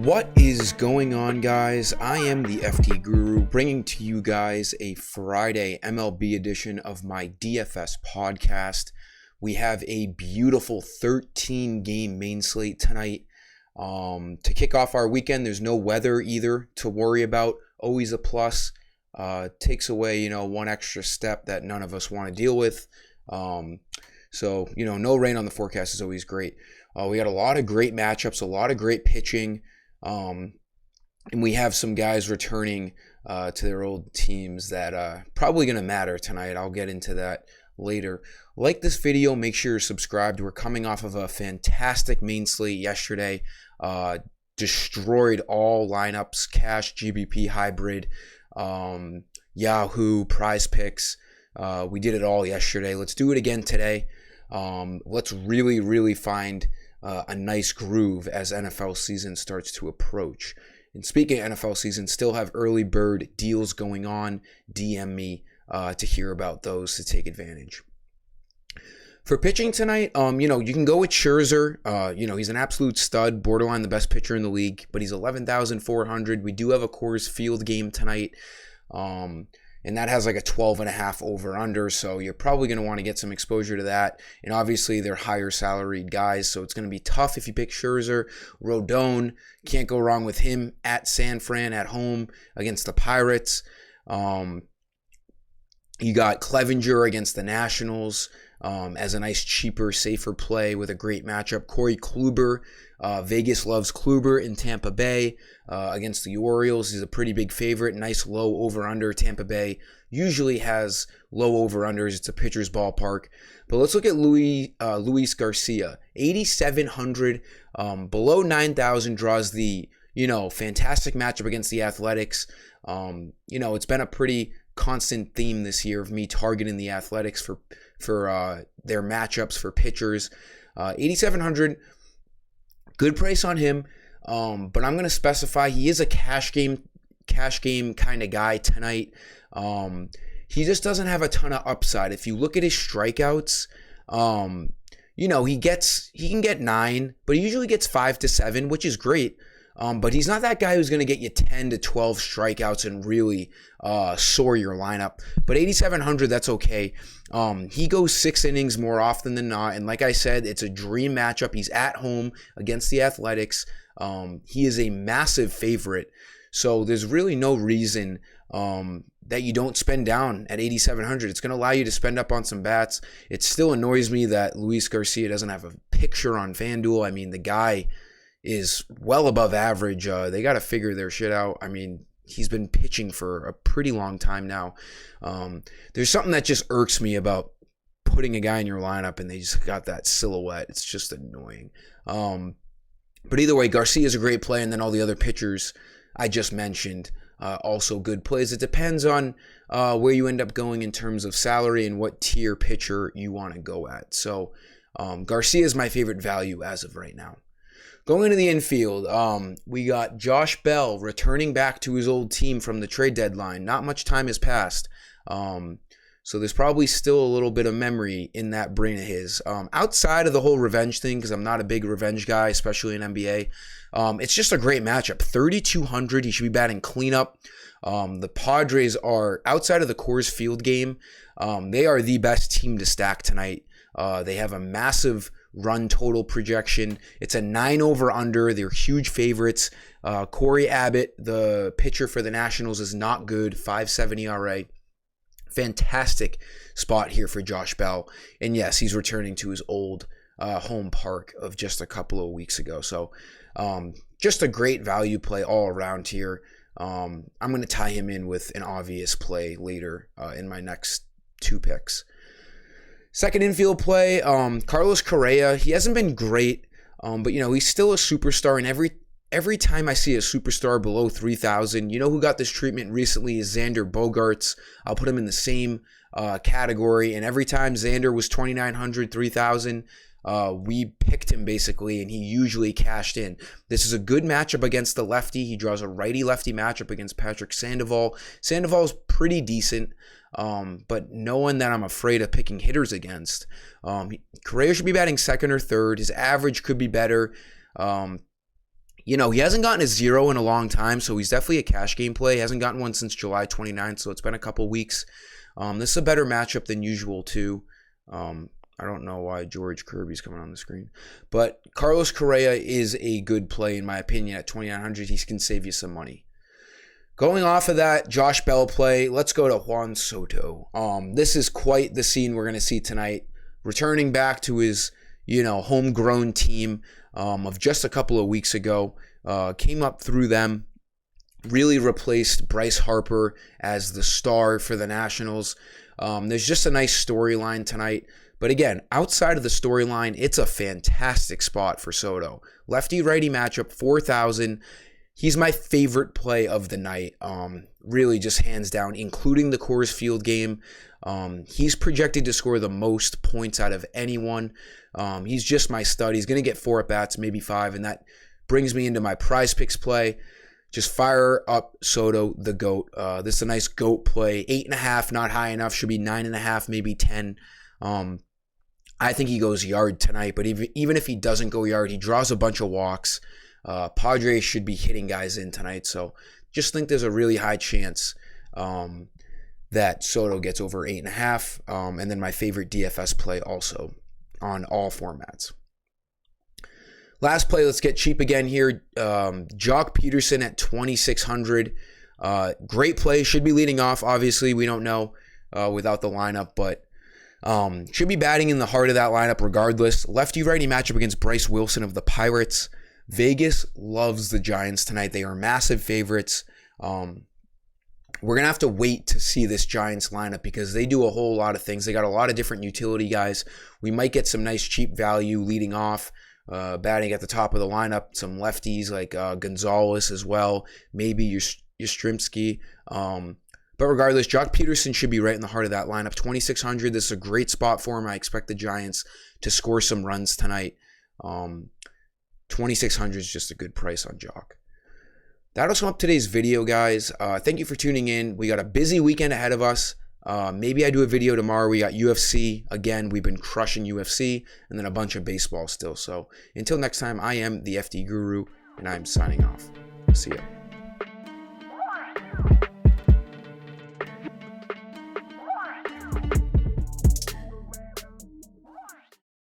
What is going on, guys? I am the FT Guru, bringing to you guys a Friday MLB edition of my DFS podcast. We have a beautiful 13-game main slate tonight. To kick off our weekend, there's no weather either to worry about. Always a plus. Takes away, one extra step that none of us want to deal with. So, no rain on the forecast is always great. We got a lot of great matchups, a lot of great pitching. And we have some guys returning to their old teams that probably going to matter tonight. I'll get into that later. Like this video, make sure you're subscribed. We're coming off of a fantastic main slate yesterday. Destroyed all lineups, cash, GBP, hybrid, Yahoo, prize picks. We did it all yesterday. Let's do it again today. Let's really find a nice groove as NFL season starts to approach. And speaking of NFL season, still have early bird deals going on. DM me to hear about those to take advantage. For pitching tonight, you can go with Scherzer. He's an absolute stud, borderline the best pitcher in the league, but he's 11,400. We do have a Coors Field game tonight. And that has like a 12.5 over under. So you're probably going to want to get some exposure to that. And obviously they're higher salaried guys. So it's going to be tough if you pick Scherzer. Rodon, can't go wrong with him at San Fran at home against the Pirates. You got Clevinger against the Nationals as a nice, cheaper, safer play with a great matchup. Corey Kluber, Vegas loves Kluber in Tampa Bay against the Orioles. He's a pretty big favorite. Nice low over-under. Tampa Bay usually has low over-unders. It's a pitcher's ballpark. But let's look at Luis Garcia. 8,700, below 9,000, draws the, fantastic matchup against the Athletics. It's been a pretty constant theme this year of me targeting the Athletics for their matchups for pitchers. 8,700, good price on him, but I'm going to specify he is a cash game kind of guy tonight. He just doesn't have a ton of upside. If you look at his strikeouts, he can get 9, but he usually gets 5 to 7, which is great. But he's not that guy who's going to get you 10 to 12 strikeouts and really soar your lineup. But 8,700, that's okay. He goes 6 innings more often than not. And like I said, it's a dream matchup. He's at home against the Athletics. He is a massive favorite. So there's really no reason that you don't spend down at 8,700. It's going to allow you to spend up on some bats. It still annoys me that Luis Garcia doesn't have a picture on FanDuel. I mean, the guy is well above average. They got to figure their shit out. I mean, he's been pitching for a pretty long time now. There's something that just irks me about putting a guy in your lineup and they just got that silhouette. It's just annoying. But either way, Garcia is a great play, and then all the other pitchers I just mentioned, also good plays. It depends on where you end up going in terms of salary and what tier pitcher you want to go at. So Garcia is my favorite value as of right now. Going into the infield, we got Josh Bell returning back to his old team from the trade deadline. Not much time has passed, so there's probably still a little bit of memory in that brain of his. Outside of the whole revenge thing, because I'm not a big revenge guy, especially in NBA, it's just a great matchup. 3,200, he should be batting cleanup. The Padres are, outside of the Coors Field game, they are the best team to stack tonight. They have a massive run total projection. It's a 9 over under. They're huge favorites. Corey Abbott, the pitcher for the Nationals, is not good. 5.7 ERA. Fantastic spot here for Josh Bell. And yes, he's returning to his old home park of just a couple of weeks ago. So just a great value play all around here. I'm going to tie him in with an obvious play later in my next 2 picks. Second infield play, Carlos Correa. He hasn't been great, but he's still a superstar. And every time I see a superstar below 3,000, who got this treatment recently is Xander Bogaerts. I'll put him in the same category. And every time Xander was 2,900, 3,000, we picked him basically, and he usually cashed in. This is a good matchup against the lefty. He draws a righty-lefty matchup against Patrick Sandoval. Sandoval's pretty decent, but no one that I'm afraid of picking hitters against. Correa should be batting second or third. His average could be better. He hasn't gotten a 0 in a long time, so he's definitely a cash game play. He hasn't gotten one since July 29th, so it's been a couple weeks. This is a better matchup than usual, too. I don't know why George Kirby's coming on the screen. But Carlos Correa is a good play, in my opinion, at 2,900. He can save you some money. Going off of that Josh Bell play, let's go to Juan Soto. This is quite the scene we're going to see tonight. Returning back to his, homegrown team of just a couple of weeks ago. Came up through them. Really replaced Bryce Harper as the star for the Nationals. There's just a nice storyline tonight. But again, outside of the storyline, it's a fantastic spot for Soto. Lefty-righty matchup, 4,000. He's my favorite play of the night. Really just hands down, including the Coors Field game. He's projected to score the most points out of anyone. He's just my stud. He's going to get 4 at-bats, maybe 5, and that brings me into my prize picks play. Just fire up Soto, the GOAT. This is a nice GOAT play. 8.5, not high enough. Should be 9.5, maybe 10. I think he goes yard tonight, but even if he doesn't go yard, he draws a bunch of walks. Padres should be hitting guys in tonight, so just think there's a really high chance that Soto gets over 8.5. And then my favorite DFS play also on all formats. Last play, let's get cheap again here. Jock Peterson at 2,600. Great play, should be leading off. Obviously, we don't know without the lineup, but should be batting in the heart of that lineup regardless. Lefty-righty matchup against Bryce Wilson of the Pirates. Vegas loves the Giants tonight. They are massive favorites. We're going to have to wait to see this Giants lineup because they do a whole lot of things. They got a lot of different utility guys. We might get some nice cheap value leading off, batting at the top of the lineup. Some lefties like Gonzalez as well. Maybe Yastrzemski. But regardless, Jock Peterson should be right in the heart of that lineup. 2,600, this is a great spot for him. I expect the Giants to score some runs tonight. 2,600 is just a good price on Jock. That'll sum up today's video, guys. Thank you for tuning in. We got a busy weekend ahead of us. Maybe I do a video tomorrow. We got UFC. Again, we've been crushing UFC. And then a bunch of baseball still. So until next time, I am the FD Guru, and I'm signing off. See ya.